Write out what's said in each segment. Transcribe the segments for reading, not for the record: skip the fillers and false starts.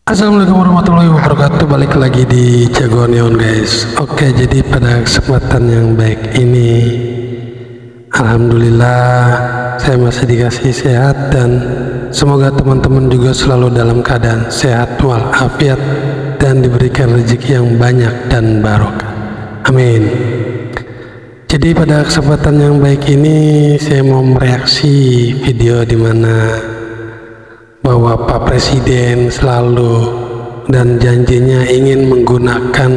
Assalamualaikum warahmatullahi wabarakatuh. Balik lagi di Jagoan Neon guys. Oke, jadi pada kesempatan yang baik ini alhamdulillah saya masih dikasih sehat dan semoga teman-teman juga selalu dalam keadaan sehat walafiat dan diberikan rezeki yang banyak dan barokah. Amin. Jadi pada kesempatan yang baik ini saya mau mereaksi video di mana bahwa Pak Presiden selalu dan janjinya ingin menggunakan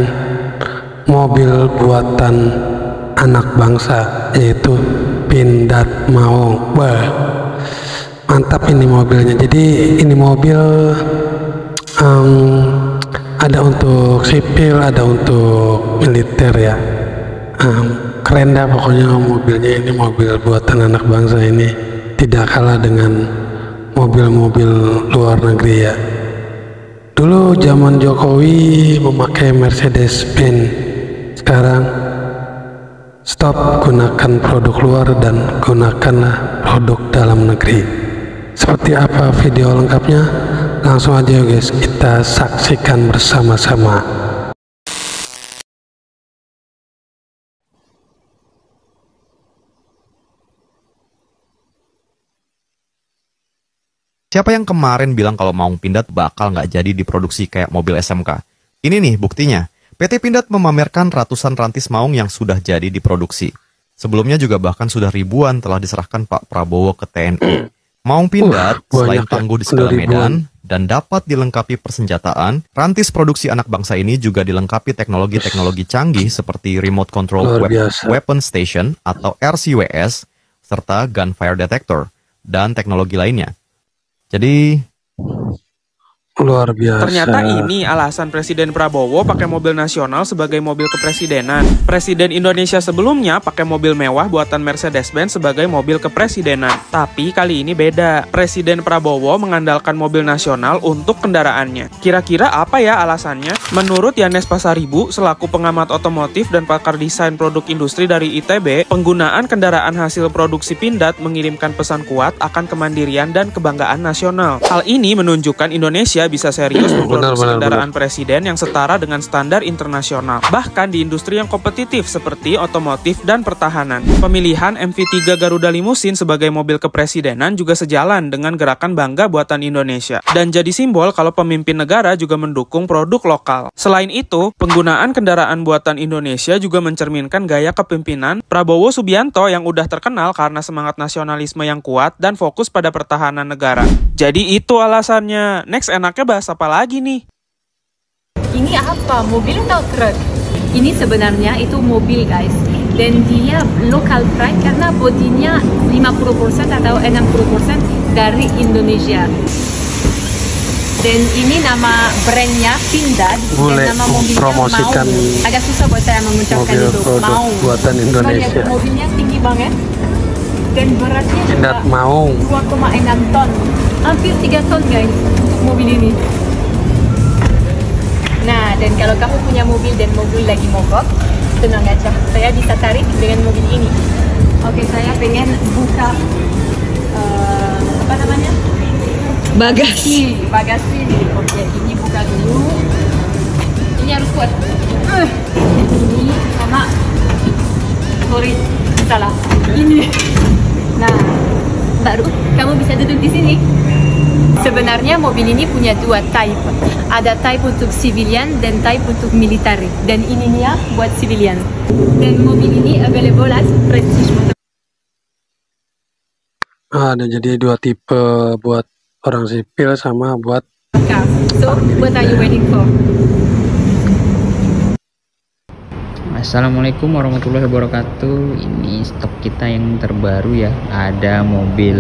mobil buatan anak bangsa yaitu Pindad Maung. Wah, mantap ini mobilnya. Jadi ini mobil ada untuk sipil, ada untuk militer ya. Keren dah pokoknya mobilnya. Ini mobil buatan anak bangsa, ini tidak kalah dengan mobil-mobil luar negeri ya. Dulu zaman Jokowi memakai Mercedes-Benz, sekarang stop gunakan produk luar dan gunakanlah produk dalam negeri. Seperti apa video lengkapnya? Langsung aja guys, kita saksikan bersama-sama. Siapa yang kemarin bilang kalau Maung Pindad bakal nggak jadi diproduksi kayak mobil SMK? Ini nih buktinya. PT Pindad memamerkan ratusan rantis Maung yang sudah jadi diproduksi. Sebelumnya juga bahkan sudah ribuan telah diserahkan Pak Prabowo ke TNI. Maung Pindad selain tangguh di segala medan dan dapat dilengkapi persenjataan, rantis produksi anak bangsa ini juga dilengkapi teknologi-teknologi canggih seperti Remote Control Weapon Station atau RCWS, serta Gunfire Detector, dan teknologi lainnya. Jadi luar biasa. Ternyata ini alasan Presiden Prabowo pakai mobil nasional sebagai mobil kepresidenan. Presiden Indonesia sebelumnya pakai mobil mewah buatan Mercedes-Benz sebagai mobil kepresidenan. Tapi kali ini beda. Presiden Prabowo mengandalkan mobil nasional untuk kendaraannya. Kira-kira apa ya alasannya? Menurut Yanes Pasaribu, selaku pengamat otomotif dan pakar desain produk industri dari ITB, penggunaan kendaraan hasil produksi Pindad mengirimkan pesan kuat akan kemandirian dan kebanggaan nasional. Hal ini menunjukkan Indonesia bisa serius memproduksi kendaraan presiden yang setara dengan standar internasional, bahkan di industri yang kompetitif seperti otomotif dan pertahanan. Pemilihan MV3 Garuda Limousine sebagai mobil kepresidenan juga sejalan dengan gerakan bangga buatan Indonesia, dan jadi simbol kalau pemimpin negara juga mendukung produk lokal. Selain itu, penggunaan kendaraan buatan Indonesia juga mencerminkan gaya kepemimpinan Prabowo Subianto yang udah terkenal karena semangat nasionalisme yang kuat dan fokus pada pertahanan negara. Jadi itu alasannya. Next, enaknya bahas apa lagi nih? Ini apa? Mobil atau truk? Ini sebenarnya itu mobil guys. Dan dia local pride karena bodinya 50% atau 60% dari Indonesia. Dan ini nama brandnya Pindad. Boleh dan nama mobilnya promosikan Maung. Agak susah buat saya mengucapkan mobil itu. produk Maung. buatan Indonesia. Mobilnya tinggi banget. Dan beratnya Pindad juga Maung 2,6 ton. Hampir 3 ton guys untuk mobil ini. Nah, dan kalau kamu punya mobil dan mobil lagi mogok, tenang aja, saya bisa tarik dengan mobil ini. Oke, saya pengen buka apa namanya? Bagasi. Oke, ini buka dulu. Ini harus kuat. Ini sama sorry, salah. Ini. Nah, baru kamu bisa duduk di sini. Sebenarnya mobil ini punya dua type. Ada type untuk civilian dan type untuk militer. Dan ini ya buat civilian. Dan mobil ini available as prestige motor. ada jadi dua tipe, buat orang sipil sama buat So, what are you waiting for? Assalamualaikum warahmatullahi wabarakatuh. Ini stok kita yang terbaru ya. Ada mobil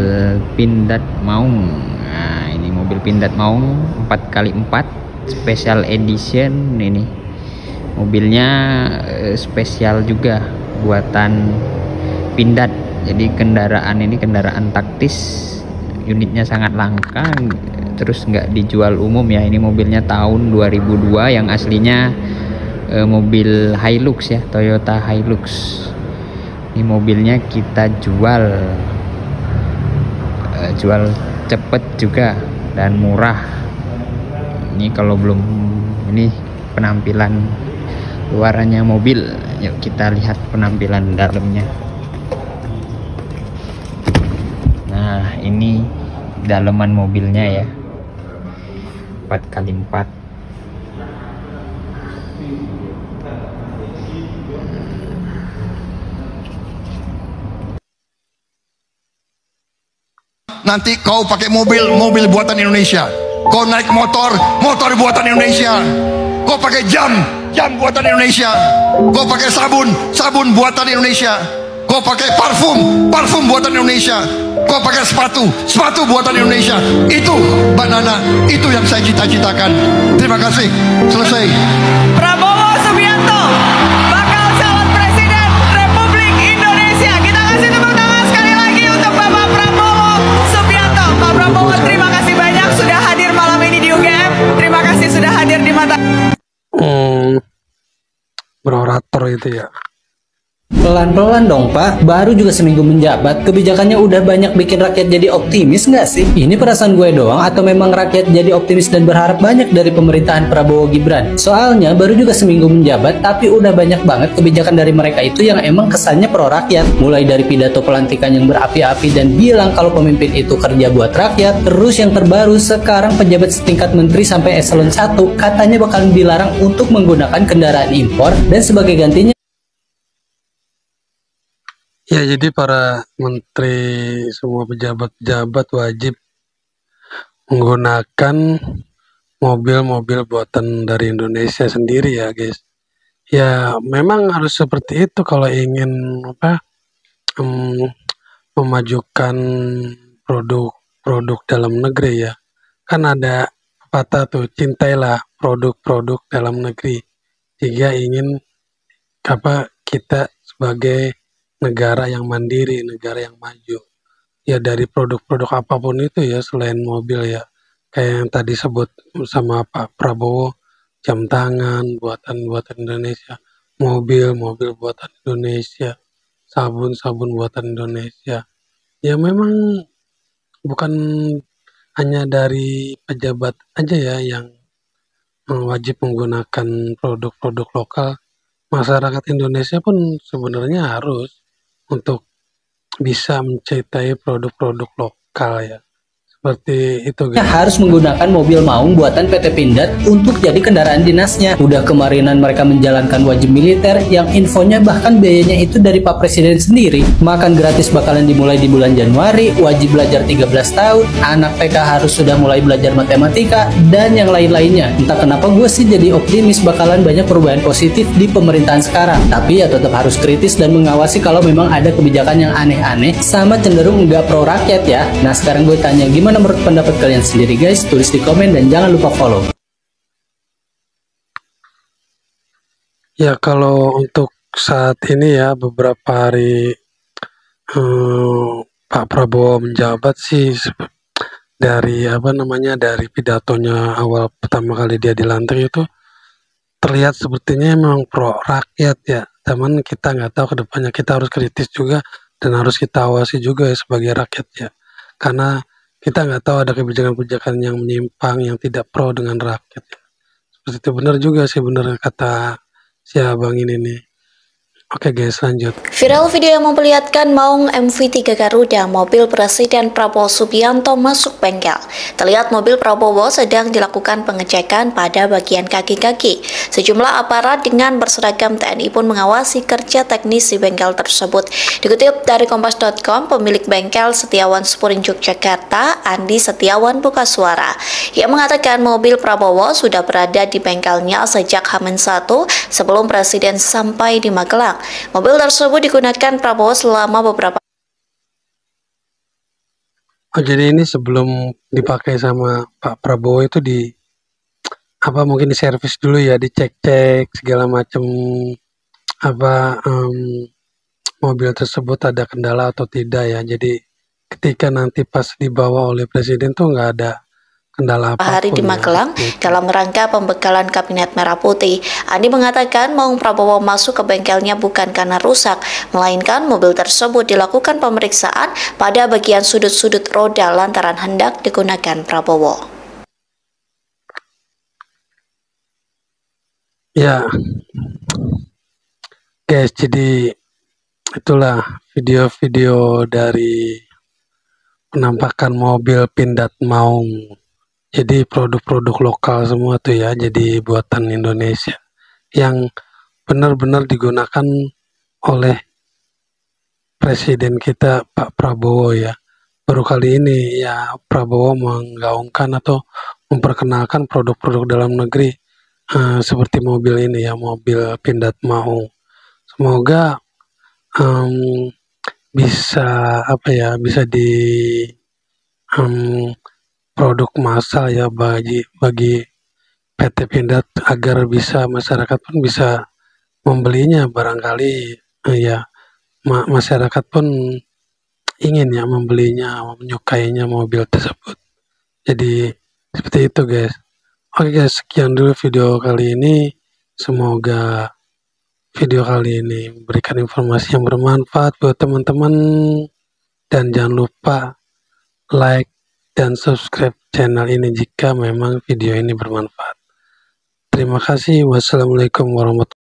Pindad Maung. Nah, ini mobil Pindad Maung 4x4 special edition. Ini mobilnya spesial juga buatan Pindad. Jadi kendaraan ini kendaraan taktis. Unitnya sangat langka, terus nggak dijual umum ya. Ini mobilnya tahun 2002, yang aslinya mobil Hilux ya, Toyota Hilux. Ini mobilnya kita jual cepet juga dan murah. Ini kalau belum, ini penampilan luarannya mobil. Yuk kita lihat penampilan dalamnya. Nah, ini daleman mobilnya ya, 4x4. Nanti kau pakai mobil buatan Indonesia. Kau naik motor buatan Indonesia. Kau pakai jam buatan Indonesia. Kau pakai sabun buatan Indonesia. Kau pakai parfum buatan Indonesia. Kau pakai sepatu buatan Indonesia. Itu Mbak Nana, itu yang saya cita-citakan. Terima kasih. Selesai. Prabowo Subianto bakal calon presiden Republik Indonesia. Kita kasih tepuk tangan sekali lagi untuk Bapak Prabowo Subianto. Pak Prabowo, terima kasih banyak sudah hadir malam ini di UGM. Terima kasih sudah hadir di mata. Berorator itu ya. Pelan-pelan dong Pak, baru juga seminggu menjabat, kebijakannya udah banyak bikin rakyat jadi optimis nggak sih? Ini perasaan gue doang atau memang rakyat jadi optimis dan berharap banyak dari pemerintahan Prabowo Gibran? Soalnya baru juga seminggu menjabat, tapi udah banyak banget kebijakan dari mereka itu yang emang kesannya pro rakyat. Mulai dari pidato pelantikan yang berapi-api dan bilang kalau pemimpin itu kerja buat rakyat. Terus yang terbaru sekarang pejabat setingkat menteri sampai eselon 1 katanya bakalan dilarang untuk menggunakan kendaraan impor dan sebagai gantinya Ya, jadi para menteri, semua pejabat-pejabat wajib menggunakan mobil-mobil buatan dari Indonesia sendiri ya, guys. Ya, memang harus seperti itu kalau ingin memajukan produk-produk dalam negeri ya. Kan ada pepatah tuh, cintailah produk-produk dalam negeri jika ingin kita sebagai negara yang mandiri, negara yang maju. Ya dari produk-produk apapun itu ya selain mobil ya. Kayak yang tadi sebut sama Pak Prabowo, jam tangan buatan Indonesia, mobil buatan Indonesia, sabun buatan Indonesia. Ya memang bukan hanya dari pejabat aja ya yang wajib menggunakan produk-produk lokal. Masyarakat Indonesia pun sebenarnya harus untuk bisa mencintai produk-produk lokal ya. Seperti itu guys. Harus menggunakan mobil maung buatan PT Pindad untuk jadi kendaraan dinasnya. Udah kemarinan mereka menjalankan wajib militer yang infonya bahkan biayanya itu dari Pak Presiden sendiri. Makan gratis bakalan dimulai di bulan Januari, wajib belajar 13 tahun, anak PK harus sudah mulai belajar matematika, dan yang lain-lainnya. Entah kenapa gue sih jadi optimis bakalan banyak perubahan positif di pemerintahan sekarang. Tapi ya tetap harus kritis dan mengawasi kalau memang ada kebijakan yang aneh-aneh sama cenderung nggak pro rakyat ya. Nah sekarang gue tanya, gimana menurut pendapat kalian sendiri guys? Tulis di komen dan jangan lupa follow. Ya kalau untuk saat ini ya beberapa hari Pak Prabowo menjabat sih dari dari pidatonya awal pertama kali dia dilantik itu terlihat sepertinya memang pro rakyat ya. Teman kita nggak tahu kedepannya, kita harus kritis juga dan harus kita awasi juga ya sebagai rakyat ya. Karena kita nggak tahu ada kebijakan-kebijakan yang menyimpang yang tidak pro dengan rakyat ya. Seperti itu benar juga sih, benar kata si abang ini nih. Oke guys, lanjut. Viral video yang memperlihatkan maung MV3 Garuda mobil Presiden Prabowo Subianto masuk bengkel. Terlihat mobil Prabowo sedang dilakukan pengecekan pada bagian kaki-kaki. Sejumlah aparat dengan berseragam TNI pun mengawasi kerja teknis di bengkel tersebut. Dikutip dari Kompas.com, pemilik bengkel Setiawan Spuring Yogyakarta, Andi Setiawan buka suara. Ia mengatakan mobil Prabowo sudah berada di bengkelnya sejak H-1 sebelum Presiden sampai di Magelang. Mobil tersebut digunakan Prabowo selama beberapa. Oh, jadi ini sebelum dipakai sama Pak Prabowo itu mungkin diservis dulu ya, dicek-cek segala macam mobil tersebut ada kendala atau tidak ya. Jadi ketika nanti pas dibawa oleh Presiden tuh nggak ada kendala apapun hari di Magelang ya. Dalam rangka pembekalan Kabinet Merah Putih, Andi mengatakan maung Prabowo masuk ke bengkelnya bukan karena rusak, melainkan mobil tersebut dilakukan pemeriksaan pada bagian sudut-sudut roda lantaran hendak digunakan Prabowo. Ya, guys, jadi itulah video-video dari penampakan mobil Pindad Maung. Jadi produk-produk lokal semua tuh ya, jadi buatan Indonesia yang benar-benar digunakan oleh Presiden kita Pak Prabowo ya. Baru kali ini ya Prabowo menggaungkan atau memperkenalkan produk-produk dalam negeri seperti mobil ini ya, mobil Pindad Maung. Semoga bisa bisa di produk massal ya bagi PT Pindad agar bisa masyarakat pun bisa membelinya. Barangkali ya masyarakat pun ingin ya membelinya, menyukainya mobil tersebut. Jadi seperti itu guys. Oke guys, sekian dulu video kali ini. Semoga video kali ini memberikan informasi yang bermanfaat buat teman-teman, dan jangan lupa like dan subscribe channel ini jika memang video ini bermanfaat. Terima kasih. Wassalamualaikum warahmatullahi wabarakatuh.